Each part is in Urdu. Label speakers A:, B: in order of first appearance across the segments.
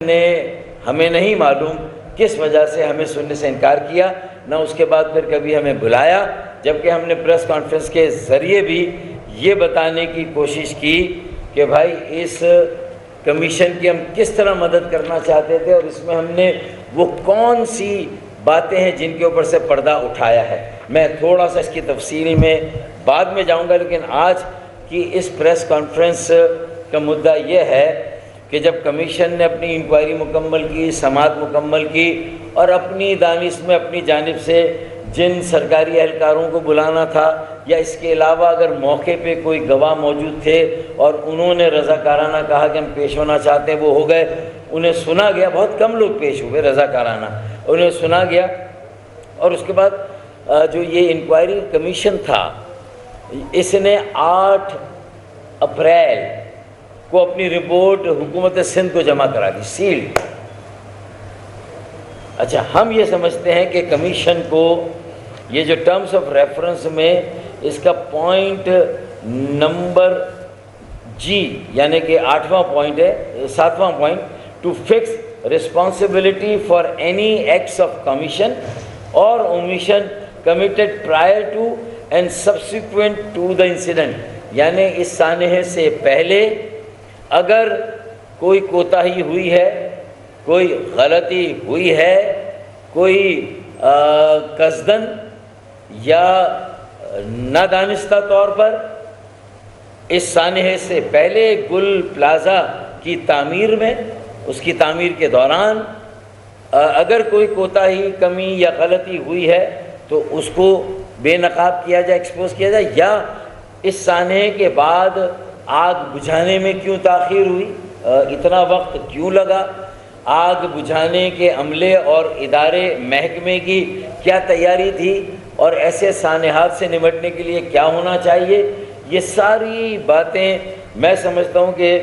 A: نے ہمیں نہیں معلوم کس وجہ سے ہمیں سننے سے انکار کیا، نہ اس کے بعد پھر کبھی ہمیں بلایا، جبکہ ہم نے پریس کانفرنس کے ذریعے بھی یہ بتانے کی کوشش کی کہ بھائی اس کمیشن کی ہم کس طرح مدد کرنا چاہتے تھے، اور اس میں ہم نے وہ کون سی باتیں ہیں جن کے اوپر سے پردہ اٹھایا ہے۔ میں تھوڑا سا اس کی تفصیل میں بعد میں جاؤں گا، لیکن آج کی اس پریس کانفرنس کا مدعا یہ ہے کہ جب کمیشن نے اپنی انکوائری مکمل کی، سماعت مکمل کی، اور اپنی دانش میں اپنی جانب سے جن سرکاری اہلکاروں کو بلانا تھا یا اس کے علاوہ اگر موقع پہ کوئی گواہ موجود تھے اور انہوں نے رضاکارانہ کہا کہ ہم پیش ہونا چاہتے ہیں، وہ ہو گئے، انہیں سنا گیا، بہت کم لوگ پیش ہوئے رضاکارانہ، انہیں سنا گیا۔ اور اس کے بعد جو یہ انکوائری کمیشن تھا، اس نے 8 اپریل کو اپنی رپورٹ حکومت سندھ کو جمع کرا دی، سیلڈ۔ اچھا، ہم یہ سمجھتے ہیں کہ کمیشن کو یہ جو ٹرمز آف ریفرنس میں اس کا پوائنٹ نمبر جی، یعنی کہ 8واں پوائنٹ ہے، 7واں point, to fix responsibility for any acts of commission or omission committed prior to and subsequent to the incident، یعنی اس سانحے سے پہلے اگر کوئی کوتاہی ہوئی ہے، کوئی غلطی ہوئی ہے، کوئی قصدن یا نادانستہ طور پر اس سانحے سے پہلے گل پلازا کی تعمیر میں، اس کی تعمیر کے دوران اگر کوئی کوتاہی، کمی یا غلطی ہوئی ہے تو اس کو بے نقاب کیا جائے، ایکسپوز کیا جائے، یا اس سانحے کے بعد آگ بجھانے میں کیوں تاخیر ہوئی، اتنا وقت کیوں لگا، آگ بجھانے کے عملے اور ادارے محکمے کی کیا تیاری تھی، اور ایسے سانحات سے نمٹنے کے لیے کیا ہونا چاہیے، یہ ساری باتیں میں سمجھتا ہوں کہ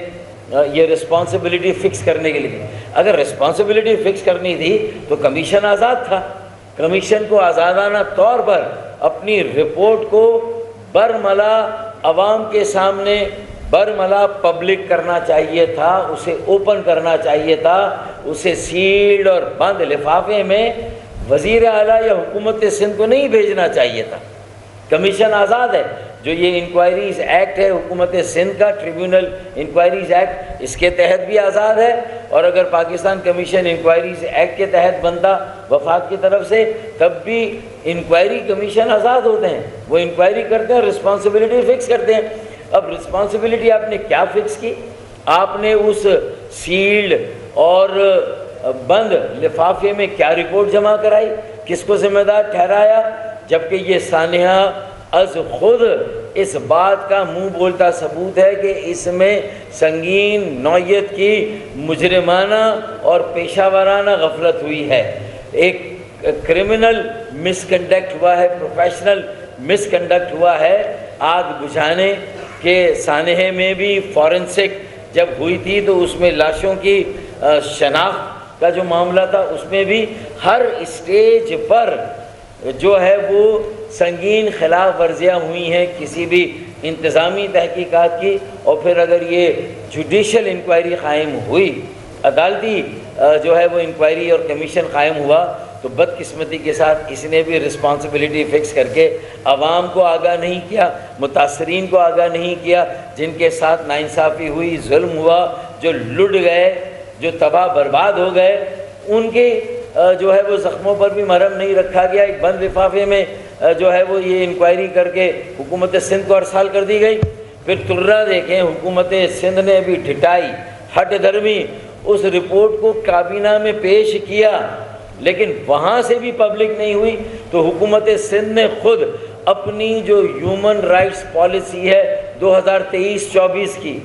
A: یہ رسپانسبلٹی فکس کرنے کے لیے، اگر رسپانسبلٹی فکس کرنی تھی تو کمیشن آزاد تھا، کمیشن کو آزادانہ طور پر اپنی رپورٹ کو برملا عوام کے سامنے، برملا پبلک کرنا چاہیے تھا، اسے اوپن کرنا چاہیے تھا، اسے سیلڈ اور بند لفافے میں وزیر اعلیٰ یا حکومت سندھ کو نہیں بھیجنا چاہیے تھا۔ کمیشن آزاد ہے، جو یہ انکوائریز ایکٹ ہے حکومت سندھ کا، ٹریبیونل انکوائریز ایکٹ، اس کے تحت بھی آزاد ہے، اور اگر پاکستان کمیشن انکوائریز ایکٹ کے تحت بنتا وفاق کی طرف سے، تب بھی انکوائری کمیشن آزاد ہوتے ہیں، وہ انکوائری کرتے ہیں، رسپانسبلٹی فکس کرتے ہیں۔ اب رسپانسبلٹی آپ نے کیا فکس کی؟ آپ نے اس سیلڈ اور بند لفافے میں کیا رپورٹ جمع کرائی، کس کو ذمہ دار ٹھہرایا، جبکہ یہ سانحہ از خود اس بات کا منہ بولتا ثبوت ہے کہ اس میں سنگین نوعیت کی مجرمانہ اور پیشہ ورانہ غفلت ہوئی ہے، ایک کرمنل مس کنڈکٹ ہوا ہے، پروفیشنل مس کنڈکٹ ہوا ہے۔ آگ بجھانے کے سانحے میں بھی فورنسک جب ہوئی تھی تو اس میں لاشوں کی شناخت کا جو معاملہ تھا، اس میں بھی ہر اسٹیج پر جو ہے وہ سنگین خلاف ورزیاں ہوئی ہیں کسی بھی انتظامی تحقیقات کی، اور پھر اگر یہ جوڈیشل انکوائری قائم ہوئی، عدالتی جو ہے وہ انکوائری اور کمیشن قائم ہوا، تو بدقسمتی کے ساتھ اس نے بھی رسپانسبلٹی فکس کر کے عوام کو آگاہ نہیں کیا، متاثرین کو آگاہ نہیں کیا، جن کے ساتھ ناانصافی ہوئی، ظلم ہوا، جو لٹ گئے، جو تباہ برباد ہو گئے، ان کے جو ہے وہ زخموں پر بھی مرہم نہیں رکھا گیا، ایک بند لفافے میں جو ہے وہ یہ انکوائری کر کے حکومت سندھ کو ارسال کر دی گئی۔ پھر ترہ دیکھیں، حکومت سندھ نے بھی ڈھٹائی، ہٹ دھرمی اس رپورٹ کو کابینہ میں پیش کیا، لیکن وہاں سے بھی پبلک نہیں ہوئی، تو حکومت سندھ نے خود اپنی جو ہیومن رائٹس پالیسی ہے 2023-24 کی،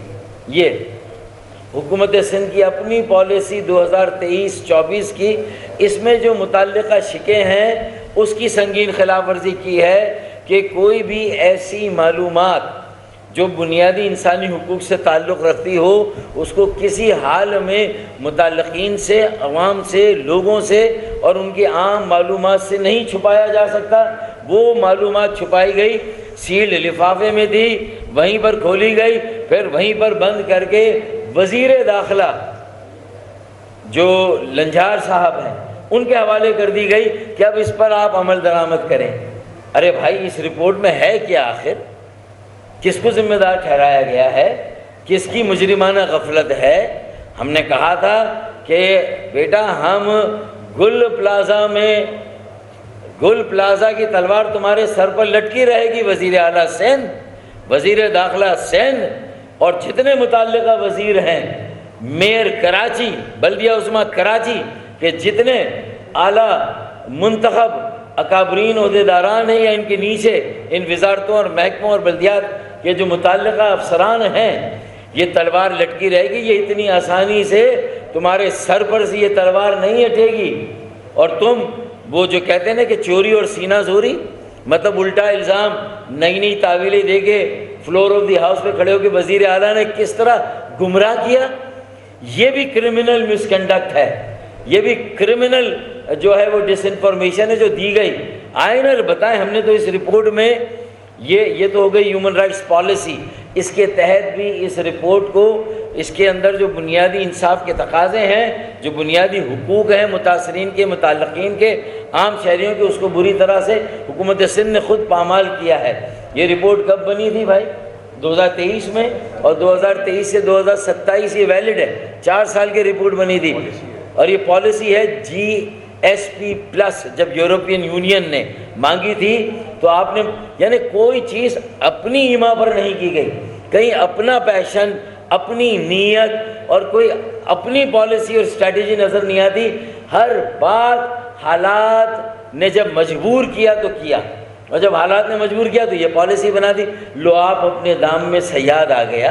A: یہ حکومت سندھ کی اپنی پالیسی 2023-24 کی، اس میں جو متعلقہ شکیں ہیں اس کی سنگین خلاف ورزی کی ہے کہ کوئی بھی ایسی معلومات جو بنیادی انسانی حقوق سے تعلق رکھتی ہو، اس کو کسی حال میں متعلقین سے، عوام سے، لوگوں سے اور ان کی عام معلومات سے نہیں چھپایا جا سکتا۔ وہ معلومات چھپائی گئی، سیلڈ لفافے میں تھی، وہیں پر کھولی گئی، پھر وہیں پر بند کر کے وزیر داخلہ جو لنجھار صاحب ہیں ان کے حوالے کر دی گئی کہ اب اس پر آپ عمل درآمد کریں۔ ارے بھائی اس رپورٹ میں ہے کیا آخر؟ کس کو ذمہ دار ٹھہرایا گیا ہے؟ کس کی مجرمانہ غفلت ہے؟ ہم نے کہا تھا کہ بیٹا ہم گل پلازا کی تلوار تمہارے سر پر لٹکی رہے گی، وزیر اعلیٰ سندھ، وزیر داخلہ سندھ اور جتنے متعلقہ وزیر ہیں، میئر کراچی، بلدیہ عظمیٰ کراچی کے جتنے اعلیٰ منتخب اکابرین عہدیداران ہیں یا ان کے نیچے ان وزارتوں اور محکموں اور بلدیات کے جو متعلقہ افسران ہیں، یہ تلوار لٹکی رہے گی۔ یہ اتنی آسانی سے تمہارے سر پر سے یہ تلوار نہیں ہٹے گی، اور تم وہ جو کہتے ہیں نا کہ چوری اور سینہ زوری، مطلب الٹا الزام، نئی نئی تعویلیں دے کے فلور آف دی ہاؤس پہ کھڑے ہو کے وزیر اعلیٰ نے کس طرح گمراہ کیا، یہ بھی کرمنل مس کنڈکٹ ہے، یہ بھی کرمنل جو ہے وہ ڈس انفارمیشن ہے جو دی گئی۔ آئے نا بتائیں، ہم نے تو اس رپورٹ میں یہ تو ہو گئی ہیومن رائٹس پالیسی، اس کے تحت بھی اس رپورٹ کو اس کے اندر جو بنیادی انصاف کے تقاضے ہیں، جو بنیادی حقوق ہیں متاثرین کے، متعلقین کے، عام شہریوں کے، اس کو بری طرح سے حکومت سندھ نے خود پامال کیا ہے۔ یہ رپورٹ کب بنی تھی بھائی؟ 2023 میں، اور 2023 سے 2027 یہ ویلڈ ہے، 4 سال کی رپورٹ بنی تھی، اور یہ پالیسی ہے GSP+۔ جب یورپین یونین نے مانگی تھی تو آپ نے یعنی کوئی چیز اپنی ایما پر نہیں کی گئی، کہیں اپنا پیشن، اپنی نیت اور کوئی اپنی پالیسی اور اسٹریٹجی نظر نہیں آتی۔ ہر بات حالات نے جب مجبور کیا تو کیا، اور جب حالات نے مجبور کیا تو یہ پالیسی بنا دی۔ لو آپ اپنے دام میں صیاد آ گیا،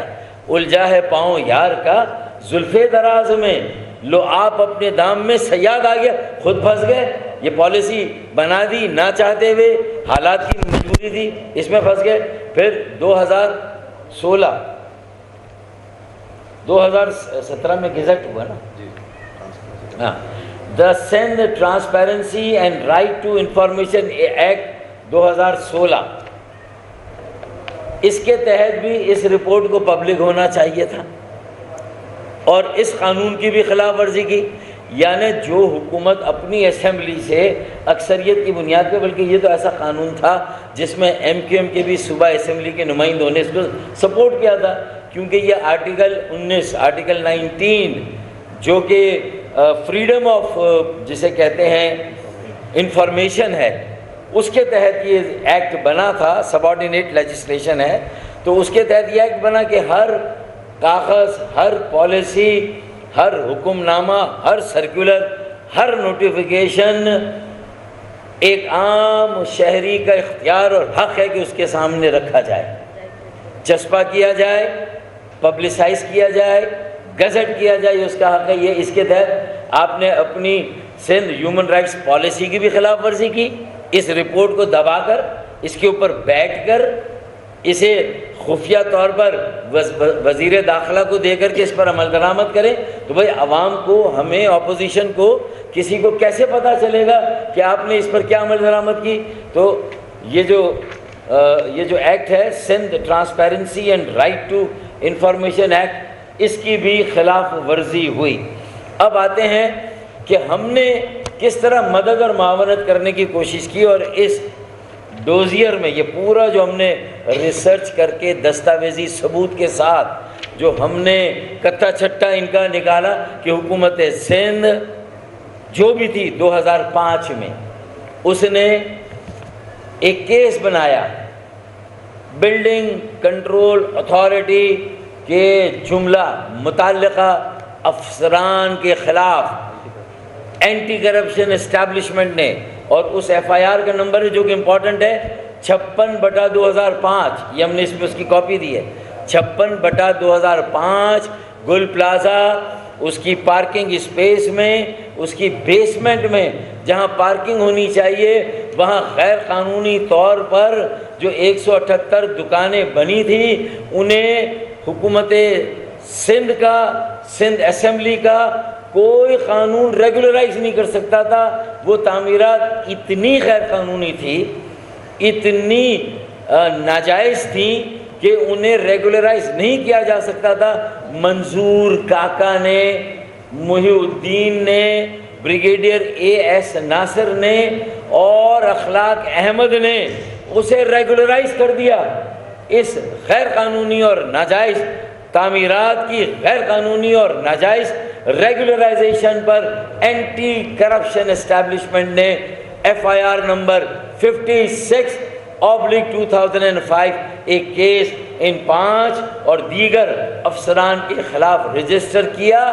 A: الجھا ہے پاؤں یار کا زلف دراز میں، لو آپ اپنے دام میں صیاد آ گیا، خود پھنس گئے۔ یہ پالیسی بنا دی نہ چاہتے ہوئے، حالات کی مجبوری تھی، اس میں پھنس گئے۔ پھر 2017 میں گزٹ ہوا نا، ہاں، the Sindh transparency and right to information act 2016، اس کے تحت بھی اس رپورٹ کو پبلک ہونا چاہیے تھا، اور اس قانون کی بھی خلاف ورزی کی۔ یعنی جو حکومت اپنی اسمبلی سے اکثریت کی بنیاد پہ، بلکہ یہ تو ایسا قانون تھا جس میں MQM کے بھی صوبہ اسمبلی کے نمائندوں نے اس کو سپورٹ کیا تھا، کیونکہ یہ آرٹیکل 19 جو کہ فریڈم آف جسے کہتے ہیں انفارمیشن ہے، اس کے تحت یہ ایکٹ بنا تھا، سب آرڈینیٹ لیجسلیشن ہے، تو اس کے تحت یہ ایکٹ بنا کہ ہر کاغذ، ہر پالیسی، ہر حکم نامہ، ہر سرکولر، ہر نوٹیفیکیشن ایک عام شہری کا اختیار اور حق ہے کہ اس کے سامنے رکھا جائے، چسپاں کیا جائے، پبلسائز کیا جائے، گزٹ کیا جائے، یہ اس کا حق ہے۔ یہ اس کے تحت آپ نے اپنی سندھ ہیومن رائٹس پالیسی کی بھی خلاف ورزی کی، اس رپورٹ کو دبا کر، اس کے اوپر بیٹھ کر، اسے خفیہ طور پر وزیر داخلہ کو دے کر کے اس پر عمل درآمد کریں، تو بھائی عوام کو، ہمیں، اپوزیشن کو، کسی کو کیسے پتہ چلے گا کہ آپ نے اس پر کیا عمل درآمد کی؟ تو یہ جو ایکٹ ہے Sindh transparency and right to information act, اس کی بھی خلاف ورزی ہوئی۔ اب آتے ہیں کہ ہم نے کس طرح مدد اور معاونت کرنے کی کوشش کی، اور اس ڈوزیئر میں یہ پورا جو ہم نے ریسرچ کر کے دستاویزی ثبوت کے ساتھ جو ہم نے کتھا چھٹا ان کا نکالا کہ حکومت سندھ جو بھی تھی 2005 میں، اس نے ایک کیس بنایا بلڈنگ کنٹرول اتھارٹی کے جملہ متعلقہ افسران کے خلاف اینٹی کرپشن اسٹیبلشمنٹ نے، اور اس FIR کا نمبر ہے جو کہ امپورٹنٹ ہے 56/2005، یہ ہم نے اس میں اس کی کاپی دی ہے، 56/2005 گل پلازا، اس کی پارکنگ اسپیس میں، اس کی بیسمنٹ میں جہاں پارکنگ ہونی چاہیے وہاں غیر قانونی طور پر جو 178 دکانیں بنی تھیں، انہیں حکومت سندھ کا، سندھ اسمبلی کا کوئی قانون ریگولرائز نہیں کر سکتا تھا۔ وہ تعمیرات اتنی غیر قانونی تھی، اتنی ناجائز تھیں کہ انہیں ریگولرائز نہیں کیا جا سکتا تھا۔ منظور کاکا نے محی الدین نے، بریگیڈیئر AS ناصر نے اور اخلاق احمد نے اسے ریگولرائز کر دیا۔ اس غیر قانونی اور ناجائز تعمیرات کی غیر قانونی اور ناجائز ریگولرائزیشن پر اینٹی کرپشن اسٹیبلشمنٹ نے FIR نمبر 56/2005 ایک کیس ان 5 اور دیگر افسران کے خلاف رجسٹر کیا،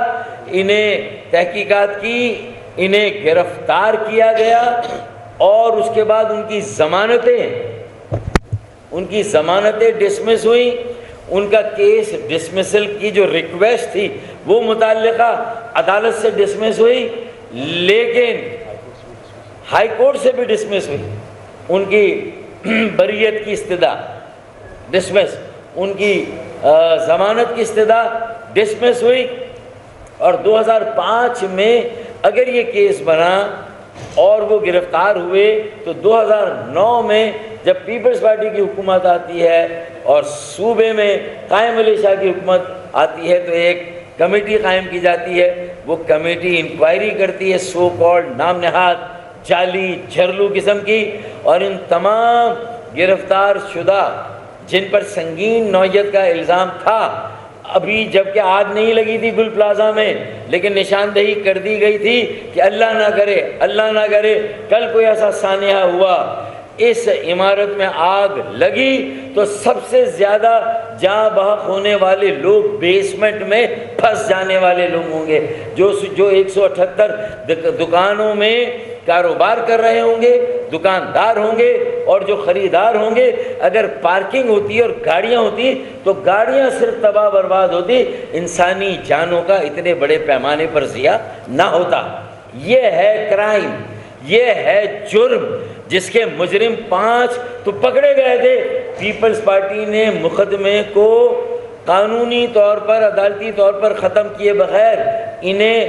A: انہیں تحقیقات کی، انہیں گرفتار کیا گیا اور اس کے بعد ان کی ضمانتیں ڈسمس ہوئیں۔ ان کا کیس ڈسمسل کی جو ریکویسٹ تھی وہ متعلقہ عدالت سے ڈسمس ہوئی، لیکن ہائی کورٹ سے بھی ڈسمس ہوئی۔ ان کی بریت کی استدعا ڈسمس، ان کی ضمانت کی استدعا ڈسمس ہوئی، اور 2005 میں اگر یہ کیس بنا اور وہ گرفتار ہوئے تو 2009 میں جب پیپلز پارٹی کی حکومت آتی ہے اور صوبے میں قائم علی شاہ کی حکومت آتی ہے تو ایک کمیٹی قائم کی جاتی ہے۔ وہ کمیٹی انکوائری کرتی ہے سو کالڈ نام نہاد جعلی جھرلو قسم کی، اور ان تمام گرفتار شدہ جن پر سنگین نوعیت کا الزام تھا، ابھی جبکہ آگ نہیں لگی تھی گل پلازا میں، لیکن نشاندہی کر دی گئی تھی کہ اللہ نہ کرے کل کوئی ایسا سانحہ ہوا، اس عمارت میں آگ لگی تو سب سے زیادہ جاں بحق ہونے والے لوگ بیسمنٹ میں پھنس جانے والے لوگ ہوں گے، جو 178 دکانوں میں کاروبار کر رہے ہوں گے، دکاندار ہوں گے اور جو خریدار ہوں گے۔ اگر پارکنگ ہوتی اور گاڑیاں ہوتی تو گاڑیاں صرف تباہ برباد ہوتی، انسانی جانوں کا اتنے بڑے پیمانے پر ضیاع نہ ہوتا۔ یہ ہے کرائم، یہ ہے جرم جس کے مجرم 5 تو پکڑے گئے تھے۔ پیپلز پارٹی نے مقدمے کو قانونی طور پر، عدالتی طور پر ختم کیے بغیر انہیں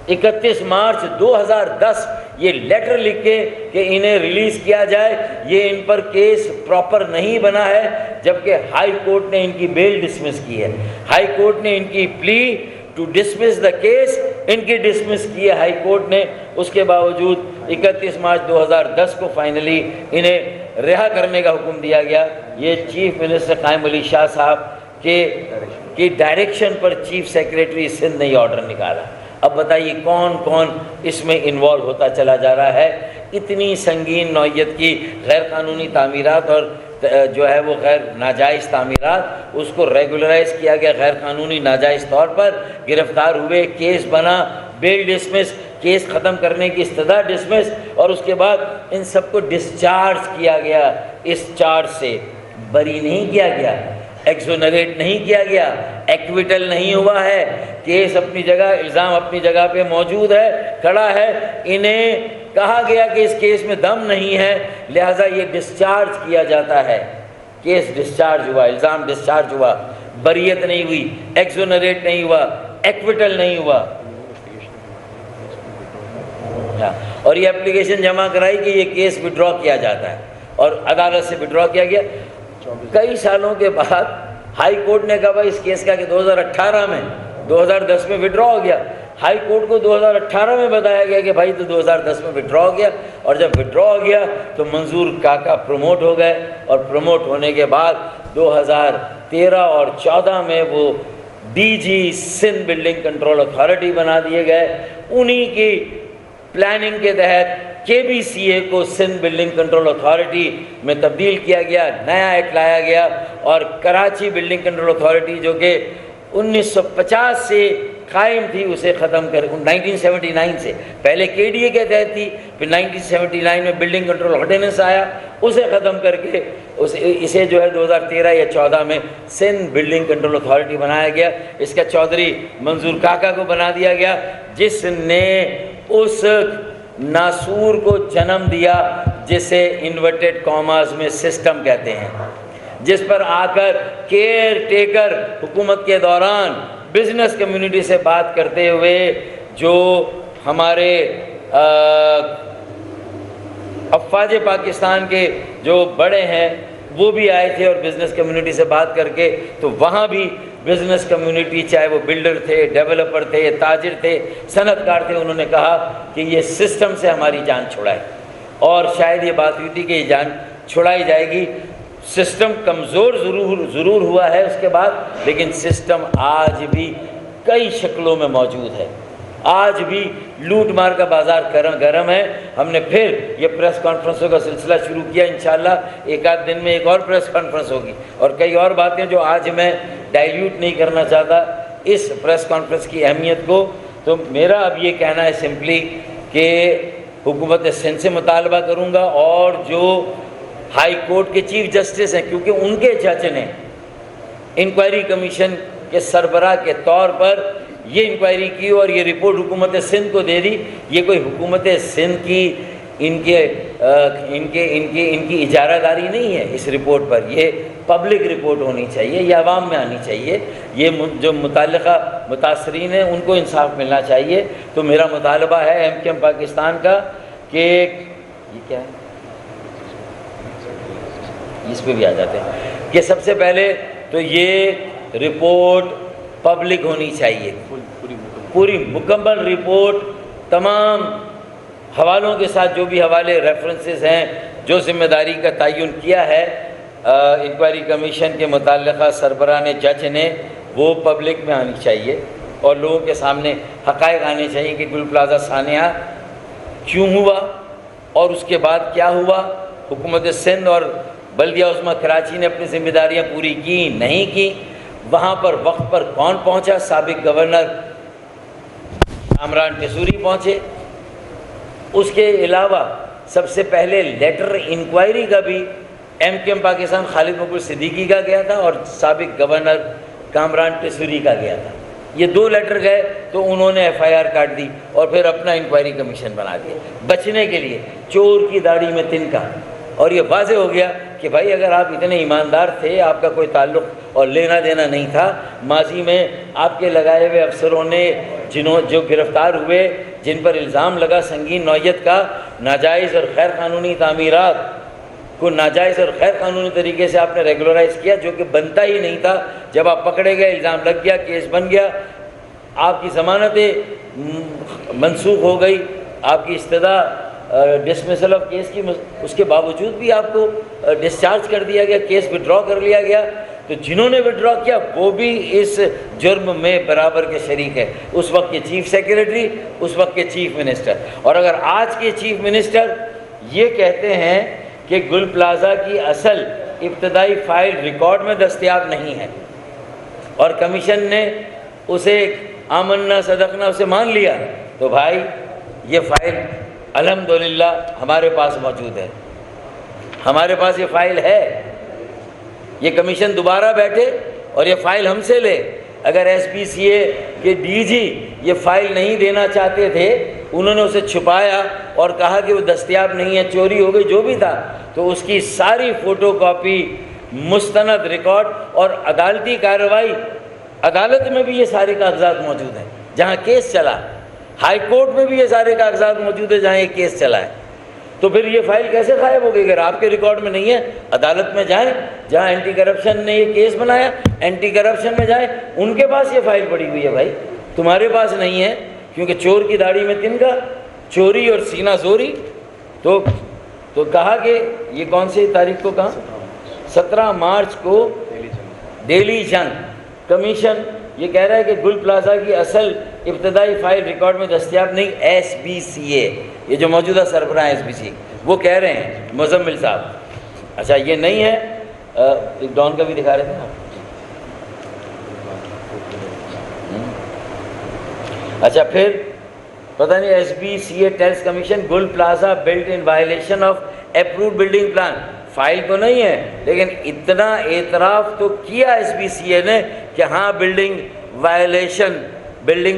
A: 31 مارچ 2010 یہ لیٹر لکھ کے کہ انہیں ریلیز کیا جائے، یہ ان پر کیس پراپر نہیں بنا ہے، جبکہ ہائی کورٹ نے ان کی بیل ڈسمس کی ہے۔ ہائی کورٹ نے ان کی plea to dismiss the case ان کی ڈسمس کی ہے ہائی کورٹ نے، اس کے باوجود 31 مارچ 2010 کو فائنلی انہیں رہا کرنے کا حکم دیا گیا۔ یہ چیف منسٹر قائم علی شاہ صاحب کی ڈائریکشن پر چیف سیکریٹری سندھ نے یہ آرڈر نکالا۔ اب بتائیے کون کون اس میں انوالو ہوتا چلا جا رہا ہے۔ اتنی سنگین نوعیت کی غیر قانونی تعمیرات اور جو ہے وہ غیر ناجائز تعمیرات، اس کو ریگولرائز کیا گیا غیر قانونی ناجائز طور پر، گرفتار ہوئے، کیس بنا، بیل ڈسمس، کیس ختم کرنے کی استدعا ڈسمس، اور اس کے بعد ان سب کو ڈسچارج کیا گیا۔ اس چارج سے بری نہیں کیا گیا، ایکزونریٹ نہیں کیا گیا، ایکویٹل نہیں ہوا ہے، کیس اپنی جگہ، الزام اپنی جگہ پہ موجود ہے، کھڑا ہے۔ انہیں کہا گیا کہ اس کیس میں دم نہیں ہے، لہٰذا یہ ڈسچارج کیا جاتا ہے۔ کیس ڈسچارج ہوا، الزام ڈسچارج ہوا، بریت نہیں ہوئی، ایکزونریٹ نہیں ہوا، ایکویٹل نہیں ہوا، اور یہ اپلیکیشن جمع کرائی کہ یہ کیس وڈرا کیا جاتا ہے، اور عدالت سے وڈرا کیا گیا۔ کئی سالوں کے بعد ہائی کورٹ نے کہا بھائی اس کیس کا کہ 2018 میں 2010 میں وڈرا ہو گیا۔ ہائی کورٹ کو 2018 میں بتایا گیا کہ بھائی تو 2010 میں وڈرا ہو گیا، اور جب وڈرا ہو گیا تو منظور کاکا پروموٹ ہو گئے، اور پروموٹ ہونے کے بعد 2013 اور 14 میں وہ DG Sindh building control authority بنا دیے گئے۔ انہی کی پلاننگ کے تحت KBCA کو سندھ بلڈنگ کنٹرول اتھارٹی میں تبدیل کیا گیا، نیا ایکٹ لایا گیا، اور کراچی بلڈنگ کنٹرول اتھارٹی جو کہ 1950 سے قائم تھی اسے ختم کر 1979 سے، پہلے KDA کے تحت تھی، پھر 1979 میں بلڈنگ کنٹرول آرڈیننس آیا، اسے ختم کر کے اسے جو ہے 2013 یا 14 میں سندھ بلڈنگ کنٹرول اتھارٹی بنایا گیا۔ اس کا چودھری منظور کاکا کو بنا دیا گیا، جس نے اس ناسور کو جنم دیا جسے انورٹڈ کاماز میں سسٹم کہتے ہیں، جس پر آ کر کیئر ٹیکر حکومت کے دوران بزنس کمیونٹی سے بات کرتے ہوئے جو ہمارے افواج پاکستان کے جو بڑے ہیں، وہ بھی آئے تھے اور بزنس کمیونٹی سے بات کر کے، تو وہاں بھی بزنس کمیونٹی، چاہے وہ بلڈر تھے، ڈیولپر تھے، تاجر تھے، صنعت کار تھے، انہوں نے کہا کہ یہ سسٹم سے ہماری جان چھڑائے، اور شاید یہ بات ہوئی تھی کہ یہ جان چھڑائی جائے گی۔ سسٹم کمزور ضرور ہوا ہے اس کے بعد، لیکن سسٹم آج بھی کئی شکلوں میں موجود ہے، آج بھی لوٹ مار کا بازار گرم ہے۔ ہم نے پھر یہ پریس کانفرنسوں کا سلسلہ شروع کیا، انشاءاللہ ایک آدھ دن میں ایک اور پریس کانفرنس ہوگی، اور کئی اور باتیں جو آج میں ڈائلیوٹ نہیں کرنا چاہتا اس پریس کانفرنس کی اہمیت کو۔ تو میرا اب یہ کہنا ہے سمپلی کہ حکومت سندھ سے مطالبہ کروں گا، اور جو ہائی کورٹ کے چیف جسٹس ہیں، کیونکہ ان کے جج نے انکوائری کمیشن کے سربراہ کے طور پر یہ انکوائری کی اور یہ رپورٹ حکومت سندھ کو دے دی، یہ کوئی حکومت سندھ کی ان کی اجارہ داری نہیں ہے اس رپورٹ پر، یہ پبلک رپورٹ ہونی چاہیے، یہ عوام میں آنی چاہیے، یہ جو متعلقہ متاثرین ہیں ان کو انصاف ملنا چاہیے۔ تو میرا مطالبہ ہے ایم کیو ایم پاکستان کا کہ یہ کیا ہے، اس پہ بھی آ جاتے ہیں کہ سب سے پہلے تو یہ رپورٹ پبلک ہونی چاہیے، پوری مکمل رپورٹ، تمام حوالوں کے ساتھ، جو بھی حوالے ریفرنسز ہیں، جو ذمہ داری کا تعین کیا ہے انکوائری کمیشن کے متعلقہ سربراہ نے، جج نے، وہ پبلک میں آنی چاہیے، اور لوگوں کے سامنے حقائق آنے چاہیے کہ گل پلازہ سانحہ کیوں ہوا اور اس کے بعد کیا ہوا، حکومت سندھ اور بلدیہ عظمیٰ کراچی نے اپنی ذمہ داریاں پوری کی نہیں کی، وہاں پر وقت پر کون پہنچا، سابق گورنر کامران ٹیسوری پہنچے، اس کے علاوہ سب سے پہلے لیٹر انکوائری کا بھی ایم کیو ایم پاکستان خالد مقبول صدیقی کا گیا تھا اور سابق گورنر کامران ٹیسوری کا گیا تھا، یہ دو لیٹر گئے تو انہوں نے ایف آئی آر کاٹ دی اور پھر اپنا انکوائری کمیشن بنا دیا بچنے کے لیے، چور کی داڑھی میں تنکا۔ اور یہ واضح ہو گیا کہ بھائی اگر آپ اتنے ایماندار تھے، آپ کا کوئی تعلق اور لینا دینا نہیں تھا، ماضی میں آپ کے لگائے ہوئے افسروں نے جو گرفتار ہوئے، جن پر الزام لگا سنگین نوعیت کا، ناجائز اور غیر قانونی تعمیرات کو ناجائز اور غیر قانونی طریقے سے آپ نے ریگولرائز کیا، جو کہ بنتا ہی نہیں تھا، جب آپ پکڑے گئے، الزام لگ گیا، کیس بن گیا، آپ کی ضمانتیں منسوخ ہو گئی، آپ کی استدعا ڈسمسل آف کیس کی، اس کے باوجود بھی آپ کو ڈسچارج کر دیا گیا، کیس وڈرا کر لیا گیا، تو جنہوں نے وڈرا کیا وہ بھی اس جرم میں برابر کے شریک ہے، اس وقت کے چیف سیکریٹری، اس وقت کے چیف منسٹر۔ اور اگر آج کے چیف منسٹر یہ کہتے ہیں کہ گل پلازہ کی اصل ابتدائی فائل ریکارڈ میں دستیاب نہیں ہے اور کمیشن نے اسے آمنا صدقنا اسے مان لیا، تو بھائی یہ فائل الحمدللہ ہمارے پاس موجود ہے، ہمارے پاس یہ فائل ہے، یہ کمیشن دوبارہ بیٹھے اور یہ فائل ہم سے لے۔ اگر ایس پی سی اے کے ڈی جی یہ فائل نہیں دینا چاہتے تھے، انہوں نے اسے چھپایا اور کہا کہ وہ دستیاب نہیں ہے، چوری ہو گئی، جو بھی تھا، تو اس کی ساری فوٹو کاپی، مستند ریکارڈ اور عدالتی کارروائی، عدالت میں بھی یہ سارے کاغذات موجود ہیں جہاں کیس چلا، ہائی کورٹ میں بھی یہ سارے کاغذات موجود ہیں جہاں یہ کیس چلا ہے۔ تو پھر یہ فائل کیسے غائب ہو گئی؟ اگر آپ کے ریکارڈ میں نہیں ہے، عدالت میں جائیں، جہاں اینٹی کرپشن نے یہ کیس بنایا، اینٹی کرپشن میں جائیں، ان کے پاس یہ فائل پڑی ہوئی ہے، بھائی تمہارے پاس نہیں ہے، کیونکہ چور کی داڑھی میں تنکا، چوری اور سینہ زوری۔ تو کہا کہ یہ کون سی تاریخ کو کہا، 17 مارچ کو دہلی جنگ کمیشن یہ کہہ رہا ہے کہ گل پلازہ کی اصل ابتدائی فائل ریکارڈ میں دستیاب نہیں، ایس بی سی اے، یہ جو موجودہ سربراہ ایس بی سی وہ کہہ رہے ہیں، مزمل صاحب۔ اچھا یہ نہیں ہے، ڈان کا بھی دکھا رہے تھے نا۔ اچھا پھر پتہ نہیں، S B C A tells commission Gul plaza built in violation of approved building plan, file تو نہیں ہے لیکن اتنا اعتراف تو کیا ایس بی سی اے نے کہ ہاں بلڈنگ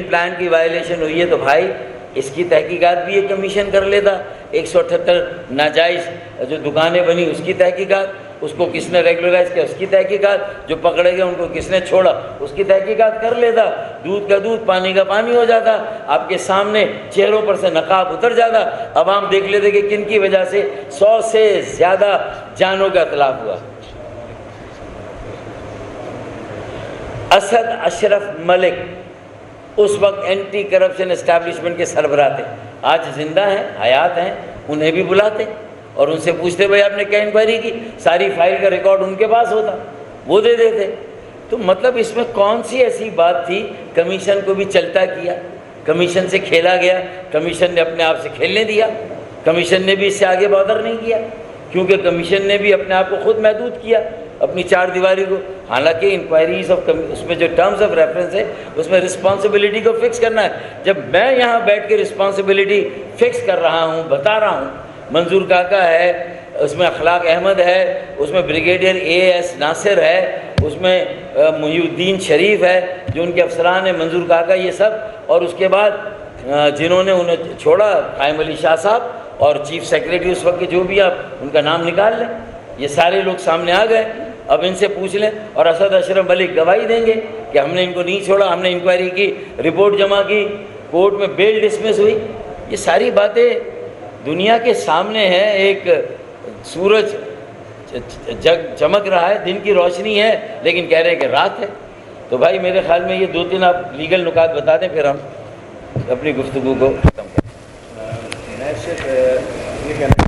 A: پلان کی وائلیشن ہوئی ہے، تو بھائی اس کی تحقیقات بھی یہ کمیشن کر لیتا۔ 178 ناجائز جو دکانیں بنی اس کی تحقیقات، اس کو کس نے ریگولرائز کیا اس کی تحقیقات، جو پکڑے گئے ان کو کس نے چھوڑا اس کی تحقیقات کر لیتا، دودھ کا دودھ پانی کا پانی ہو جاتا، آپ کے سامنے چہروں پر سے نقاب اتر جاتا، عوام دیکھ لیتے کہ کن کی وجہ سے 100 سے زیادہ جانوں کا اطلاق ہوا۔ اسد اشرف ملک اس وقت اینٹی کرپشن اسٹیبلشمنٹ کے سربراہ تھے، آج زندہ ہیں، حیات ہیں، انہیں بھی بلاتے اور ان سے پوچھتے بھائی آپ نے کیا انکوائری کی، ساری فائل کا ریکارڈ ان کے پاس ہوتا، وہ دے دیتے۔ تو مطلب اس میں کون سی ایسی بات تھی؟ کمیشن کو بھی چلتا کیا، کمیشن سے کھیلا گیا، کمیشن نے اپنے آپ سے کھیلنے دیا، کمیشن نے بھی اس سے آگے بادر نہیں کیا، کیونکہ کمیشن نے بھی اپنے آپ کو خود محدود کیا اپنی چار دیواری کو۔ حالانکہ انکوائریز آف اس میں جو ٹرمز آف ریفرنس ہے اس میں رسپانسبلٹی کو فکس کرنا ہے۔ جب میں یہاں بیٹھ کے رسپانسبلٹی فکس کر رہا ہوں، بتا رہا ہوں، منظور کاکا ہے، اس میں اخلاق احمد ہے، اس میں بریگیڈیئر AS ناصر ہے، اس میں محی الدین شریف ہے جو ان کے افسران ہیں، منظور کاکا، یہ سب، اور اس کے بعد جنہوں نے انہیں چھوڑا قائم علی شاہ صاحب اور چیف سیکریٹری اس وقت کے جو بھی، آپ ان کا نام نکال لیں، یہ سارے لوگ سامنے آ گئے۔ اب ان سے پوچھ لیں، اور اسد اشرف ملک گواہی دیں گے کہ ہم نے ان کو نہیں چھوڑا، ہم نے انکوائری کی، رپورٹ جمع کی، کورٹ میں بیل ڈسمس ہوئی۔ یہ ساری باتیں دنیا کے سامنے ہیں۔ ایک سورج چمک رہا ہے، دن کی روشنی ہے، لیکن کہہ رہے ہیں کہ رات ہے۔ تو بھائی میرے خیال میں یہ دو تین آپ لیگل نکات بتا دیں، پھر ہم اپنی گفتگو کو ختم کریں۔
B: میں صرف یہ کہنا